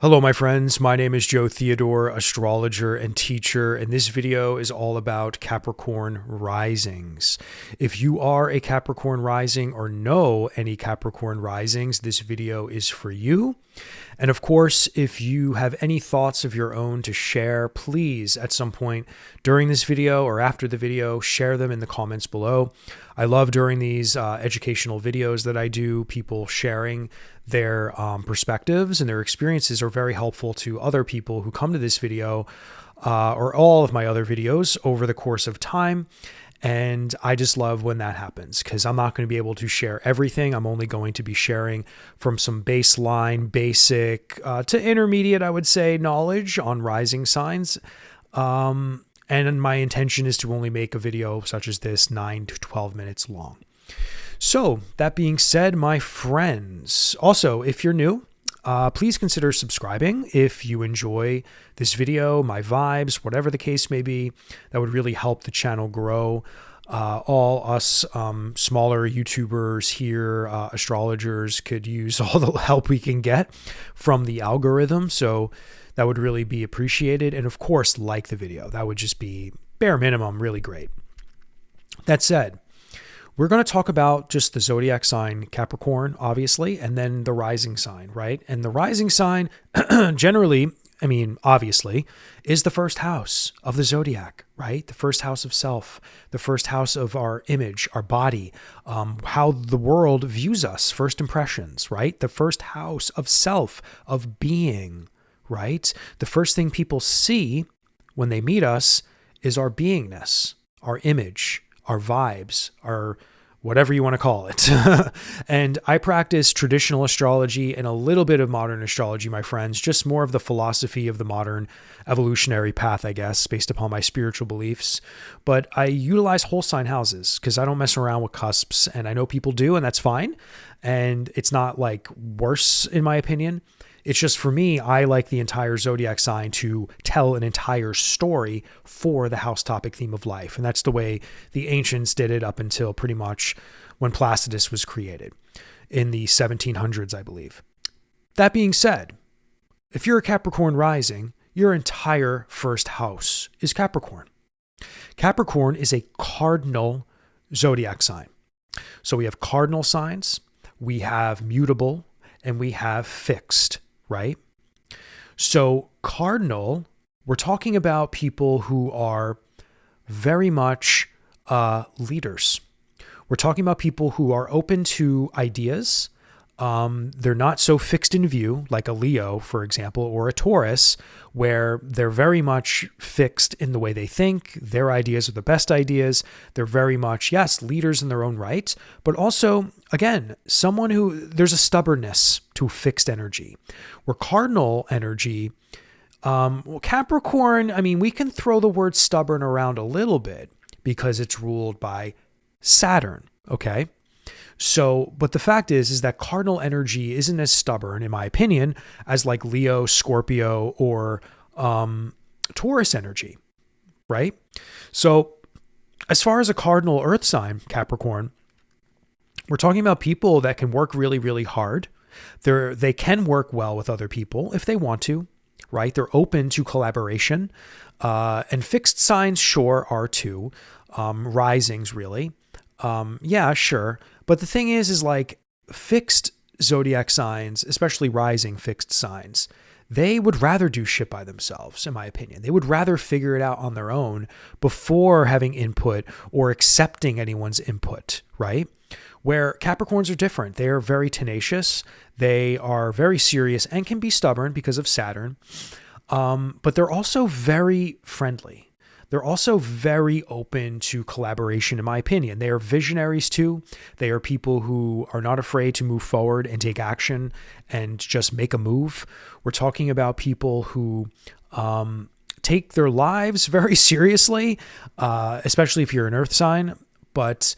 Hello, my friends. My name is Joe Theodore, astrologer and teacher, and this video is all about Capricorn risings. If you are a Capricorn rising or know any Capricorn risings, this video is for you. And of course, if you have any thoughts of your own to share, please at some point during this video or after the video, share them in the comments below. I love during these educational videos that I do, people sharing their perspectives and their experiences are very helpful to other people who come to this video or all of my other videos over the course of time. And I just love when that happens because I'm not going to be able to share everything. I'm only going to be sharing from some baseline, basic to intermediate, I would say, knowledge on rising signs. And my intention is to only make a video such as this 9 to 12 minutes long. So that being said, my friends, also, if you're new, please consider subscribing if you enjoy this video, my vibes, whatever the case may be. That would really help the channel grow. All us smaller YouTubers here, astrologers, could use all the help we can get from the algorithm. So that would really be appreciated. And of course, like the video. That would just be bare minimum, really great. That said, we're going to talk about just the zodiac sign Capricorn, obviously, and then the rising sign, right? And the rising sign generally, obviously, is the first house of the zodiac, right? The first house of self, the first house of our image, our body, how the world views us, first impressions, right? The first house of self, of being, right? The first thing people see when they meet us is our beingness, our image, our vibes, our whatever you want to call it. And I practice traditional astrology and a little bit of modern astrology, my friends, just more of the philosophy of the modern evolutionary path, I guess, based upon my spiritual beliefs. But I utilize whole sign houses because I don't mess around with cusps, and I know people do, and that's fine. And it's not like worse in my opinion. It's just for me, I like the entire zodiac sign to tell an entire story for the house topic theme of life. And that's the way the ancients did it up until pretty much when Placidus was created in the 1700s, I believe. That being said, if you're a Capricorn rising, your entire first house is Capricorn. Capricorn is a cardinal zodiac sign. So we have cardinal signs, we have mutable, and we have fixed. Right? So cardinal, we're talking about people who are very much leaders. We're talking about people who are open to ideas. They're not so fixed in view like a Leo, for example, or a Taurus, where they're very much fixed in the way they think. Their ideas are the best ideas. They're very much, yes, leaders in their own right, but also, again, someone who there's a stubbornness to fixed energy. Where cardinal energy, Capricorn, we can throw the word stubborn around a little bit because it's ruled by Saturn, okay? So, but the fact is that cardinal energy isn't as stubborn, in my opinion, as like Leo, Scorpio, or Taurus energy, right? So as far as a cardinal earth sign, Capricorn, we're talking about people that can work really, really hard. They can work well with other people if they want to, right? They're open to collaboration. And fixed signs, sure, are too. Risings, really. Yeah, sure. But the thing is like fixed zodiac signs, especially rising fixed signs, they would rather do shit by themselves, in my opinion. They would rather figure it out on their own before having input or accepting anyone's input, right? Where Capricorns are different. They are very tenacious. They are very serious and can be stubborn because of Saturn. But they're also very friendly. They're also very open to collaboration, in my opinion. They are visionaries too. They are people who are not afraid to move forward and take action and just make a move. We're talking about people who take their lives very seriously, especially if you're an earth sign, but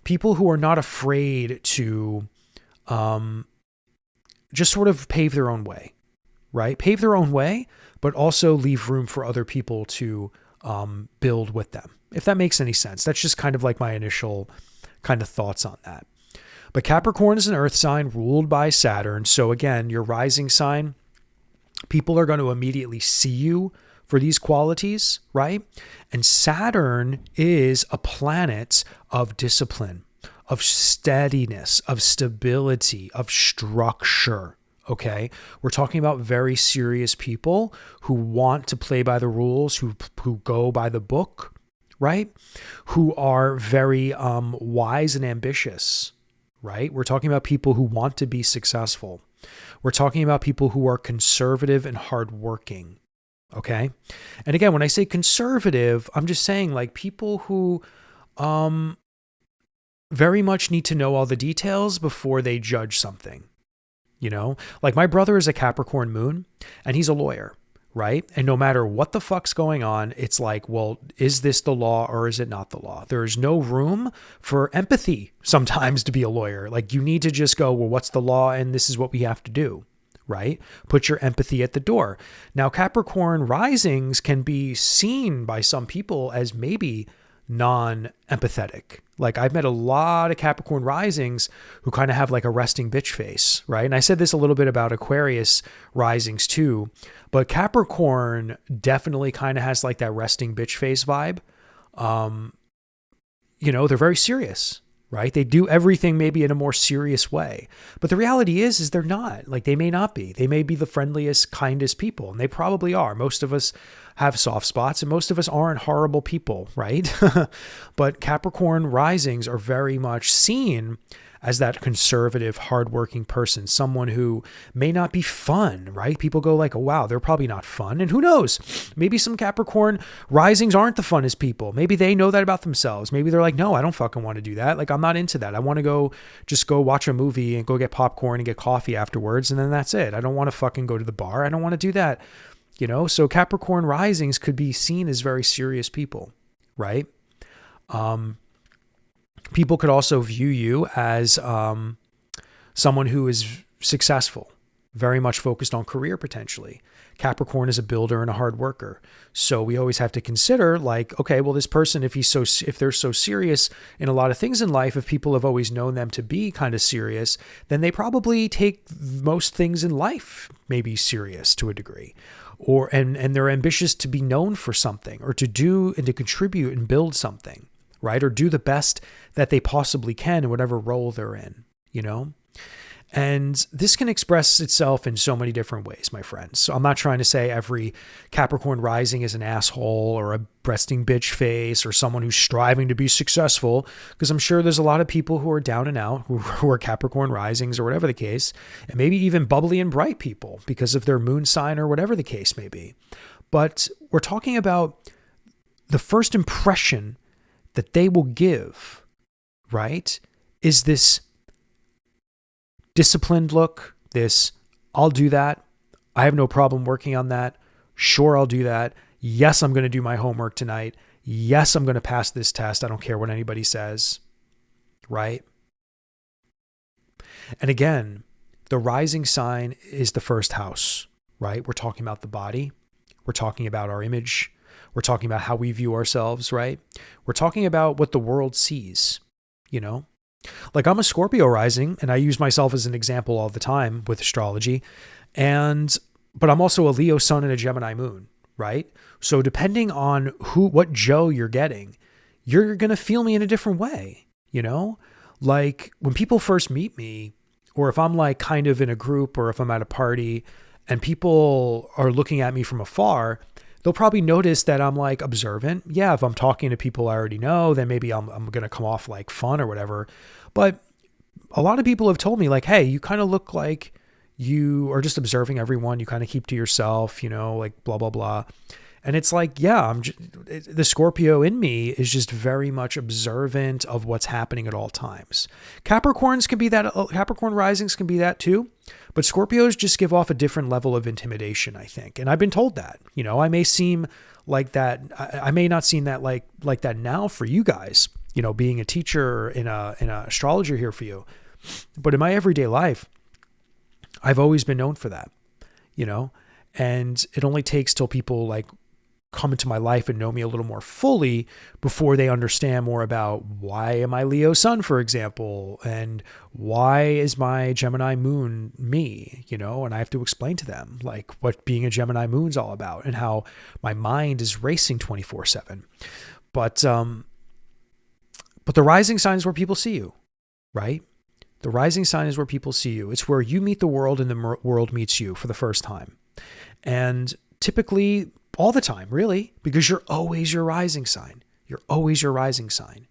people who are not afraid to just sort of pave their own way, right? Pave their own way, but also leave room for other people to build with them, if that makes any sense. That's just kind of like my initial kind of thoughts on that. But Capricorn is an earth sign ruled by Saturn. So again, your rising sign, People are going to immediately see you for these qualities, right? And Saturn is a planet of discipline, of steadiness, of stability, of structure. Okay. We're talking about very serious people who want to play by the rules, who go by the book, right? Who are very wise and ambitious, right? We're talking about people who want to be successful. We're talking about people who are conservative and hardworking. Okay. And again, when I say conservative, I'm just saying like people who very much need to know all the details before they judge something. You know, like my brother is a Capricorn moon and he's a lawyer, right? And no matter what the fuck's going on, it's like, well, is this the law or is it not the law? There's no room for empathy sometimes to be a lawyer. Like you need to just go, well, what's the law? And this is what we have to do, right? Put your empathy at the door. Now, Capricorn risings can be seen by some people as maybe non-empathetic. Like I've met a lot of Capricorn risings who kind of have like a resting bitch face, right? And I said this a little bit about Aquarius risings too, but Capricorn definitely kind of has like that resting bitch face vibe. You know, they're very serious, right? They do everything maybe in a more serious way, but the reality is they're not. Like they may not be. They may be the friendliest, kindest people, and they probably are. Most of us have soft spots and most of us aren't horrible people, right? But Capricorn risings are very much seen as that conservative, hardworking person, someone who may not be fun, right? People go like, oh, wow, they're probably not fun. And who knows? Maybe some Capricorn risings aren't the funnest people. Maybe they know that about themselves. Maybe they're like, no, I don't fucking want to do that. Like, I'm not into that. I want to just go watch a movie and go get popcorn and get coffee afterwards. And then that's it. I don't want to fucking go to the bar. I don't want to do that. You know, so Capricorn risings could be seen as very serious people, right? People could also view you as someone who is successful, very much focused on career potentially. Capricorn is a builder and a hard worker. So we always have to consider like, okay, well, this person, if they're so serious in a lot of things in life, if people have always known them to be kind of serious, then they probably take most things in life maybe serious to a degree. And they're ambitious to be known for something or to do and to contribute and build something, right? Or do the best that they possibly can in whatever role they're in, you know? And this can express itself in so many different ways, my friends. So I'm not trying to say every Capricorn rising is an asshole or a resting bitch face or someone who's striving to be successful, because I'm sure there's a lot of people who are down and out who are Capricorn risings or whatever the case, and maybe even bubbly and bright people because of their moon sign or whatever the case may be. But we're talking about the first impression that they will give, right, is this disciplined look, this, I'll do that. I have no problem working on that. Sure, I'll do that. Yes, I'm going to do my homework tonight. Yes, I'm going to pass this test. I don't care what anybody says, right? And again, the rising sign is the first house, right? We're talking about the body. We're talking about our image. We're talking about how we view ourselves, right? We're talking about what the world sees, you know? Like I'm a Scorpio rising and I use myself as an example all the time with astrology. But I'm also a Leo sun and a Gemini moon, right? So depending on what Joe you're getting, you're going to feel me in a different way, you know? Like when people first meet me, or if I'm like kind of in a group or if I'm at a party and people are looking at me from afar, they'll probably notice that I'm like observant. Yeah, if I'm talking to people I already know, then maybe I'm going to come off like fun or whatever. But a lot of people have told me like, hey, you kind of look like you are just observing everyone. You kind of keep to yourself, you know, like blah, blah, blah. And it's like, yeah, the Scorpio in me is just very much observant of what's happening at all times. Capricorns can be that, Capricorn risings can be that too. But Scorpios just give off a different level of intimidation, I think. And I've been told that, you know, I may seem like that. I may not seem that like that now for you guys, you know, being a teacher and an astrologer here for you. But in my everyday life, I've always been known for that, you know, and it only takes till people like come into my life and know me a little more fully before they understand more about why am I Leo sun, for example, and why is my Gemini moon me, and I have to explain to them like what being a Gemini moon's all about and how my mind is racing 24/7. But the rising sign is where people see you, right? The rising sign is where people see you. It's where you meet the world and the world meets you for the first time. And typically all the time, really, because you're always your rising sign. You're always your rising sign.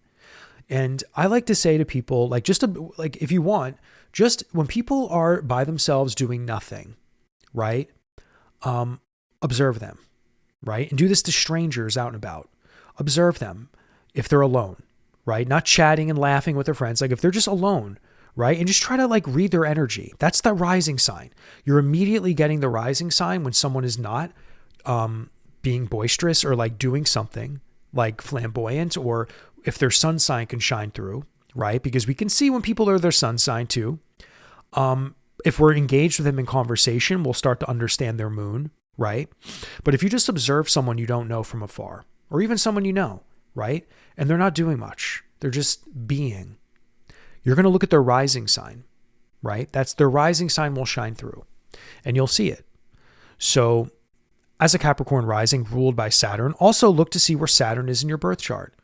And I like to say to people, like, if you want, just when people are by themselves doing nothing, right? Observe them, right? And do this to strangers out and about. Observe them if they're alone, right? Not chatting and laughing with their friends. Like if they're just alone, right? And just try to like read their energy. That's the rising sign. You're immediately getting the rising sign when someone is not being boisterous or like doing something like flamboyant, or if their sun sign can shine through, right? Because we can see when people are their sun sign too. If we're engaged with them in conversation, we'll start to understand their moon, right? But if you just observe someone you don't know from afar, or even someone you know, right? And they're not doing much, they're just being, you're going to look at their rising sign, right? That's their rising sign will shine through and you'll see it. So as a Capricorn rising ruled by Saturn, also look to see where Saturn is in your birth chart,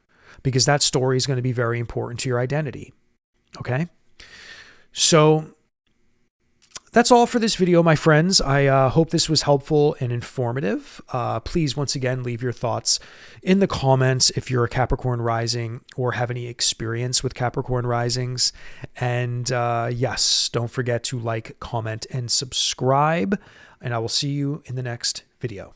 because that story is going to be very important to your identity. Okay. So that's all for this video, my friends. I hope this was helpful and informative. Please, once again, leave your thoughts in the comments if you're a Capricorn rising or have any experience with Capricorn risings. And yes, don't forget to like, comment, and subscribe. And I will see you in the next video.